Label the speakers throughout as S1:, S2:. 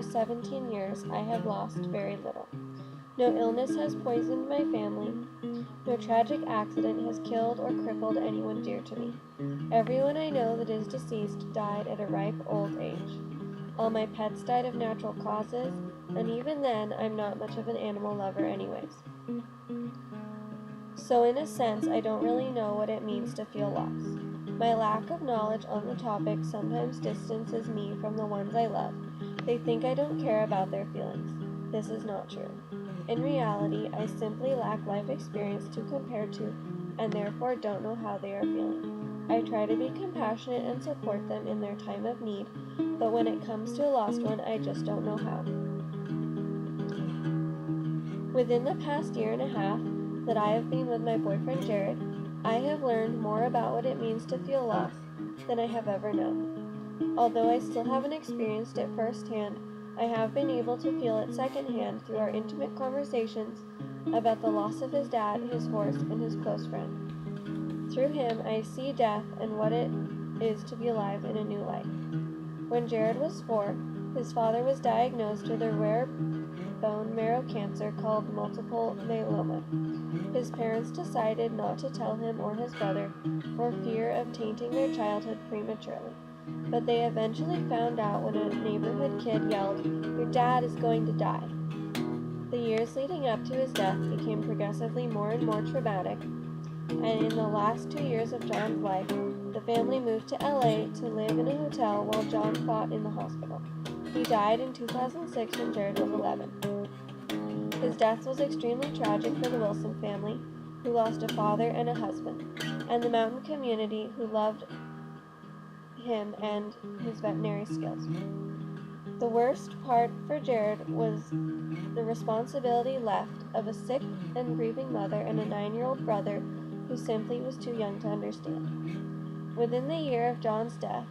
S1: for 17 years, I have lost very little. No illness has poisoned my family. No tragic accident has killed or crippled anyone dear to me. Everyone I know that is deceased died at a ripe old age. All my pets died of natural causes, and even then, I'm not much of an animal lover anyways. So in a sense, I don't really know what it means to feel loss. My lack of knowledge on the topic sometimes distances me from the ones I love. They think I don't care about their feelings. This is not true. In reality, I simply lack life experience to compare to, and therefore don't know how they are feeling. I try to be compassionate and support them in their time of need, but when it comes to a lost one, I just don't know how. Within the past year and a half that I have been with my boyfriend Jared, I have learned more about what it means to feel loss than I have ever known. Although I still haven't experienced it firsthand, I have been able to feel it secondhand through our intimate conversations about the loss of his dad, his horse, and his close friend. Through him, I see death and what it is to be alive in a new life. When Jared was 4, his father was diagnosed with a rare bone marrow cancer called multiple myeloma. His parents decided not to tell him or his brother for fear of tainting their childhood prematurely. But they eventually found out when a neighborhood kid yelled, "Your dad is going to die." The years leading up to his death became progressively more and more traumatic, and in the last 2 years of John's life, the family moved to LA to live in a hotel while John fought in the hospital. He died in 2006 when Jared was 11. His death was extremely tragic for the Wilson family, who lost a father and a husband, and the mountain community who loved him and his veterinary skills. The worst part for Jared was the responsibility left of a sick and grieving mother and a 9-year-old brother who simply was too young to understand. Within the year of John's death,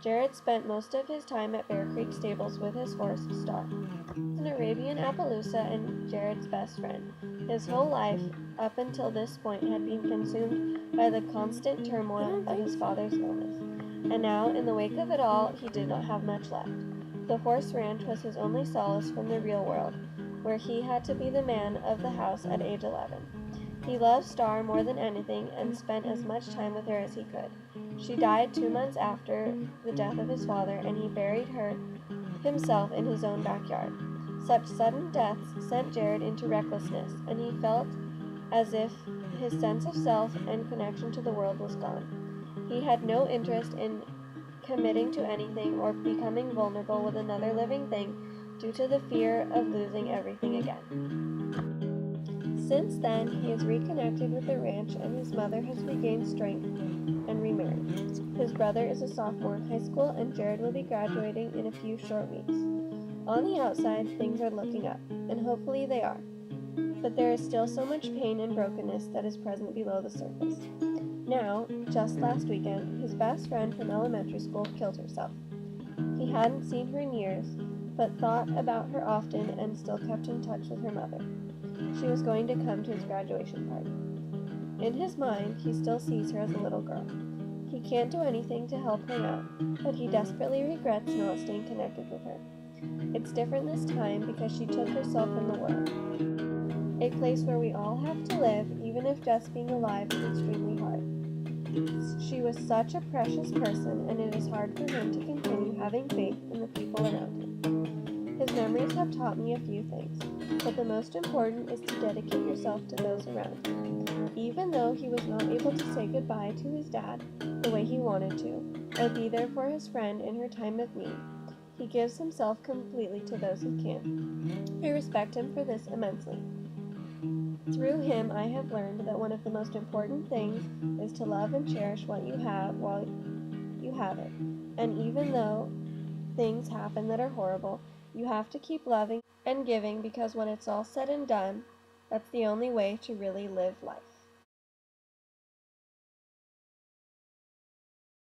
S1: Jared spent most of his time at Bear Creek Stables with his horse, Star. An Arabian Appaloosa and Jared's best friend. His whole life, up until this point, had been consumed by the constant turmoil of his father's illness. And now, in the wake of it all, he did not have much left. The horse ranch was his only solace from the real world, where he had to be the man of the house at age 11. He loved Star more than anything and spent as much time with her as he could. She died 2 months after the death of his father, and he buried her himself in his own backyard. Such sudden deaths sent Jared into recklessness, and he felt as if his sense of self and connection to the world was gone. He had no interest in committing to anything or becoming vulnerable with another living thing due to the fear of losing everything again. Since then, he has reconnected with the ranch, and his mother has regained strength and remarried. His brother is a sophomore in high school, and Jared will be graduating in a few short weeks. On the outside, things are looking up, and hopefully they are. But there is still so much pain and brokenness that is present below the surface. Now, just last weekend, his best friend from elementary school killed herself. He hadn't seen her in years, but thought about her often and still kept in touch with her mother. She was going to come to his graduation party. In his mind, he still sees her as a little girl. He can't do anything to help her now, but he desperately regrets not staying connected with her. It's different this time because she took herself from the world. A place where we all have to live, even if just being alive is extremely hard. She was such a precious person, and it is hard for him to continue having faith in the people around him. His memories have taught me a few things, but the most important is to dedicate yourself to those around you. Even though he was not able to say goodbye to his dad the way he wanted to, or be there for his friend in her time of need, he gives himself completely to those who can. I respect him for this immensely. Through him, I have learned that one of the most important things is to love and cherish what you have while you have it. And even though things happen that are horrible, you have to keep loving and giving, because when it's all said and done, that's the only way to really live life.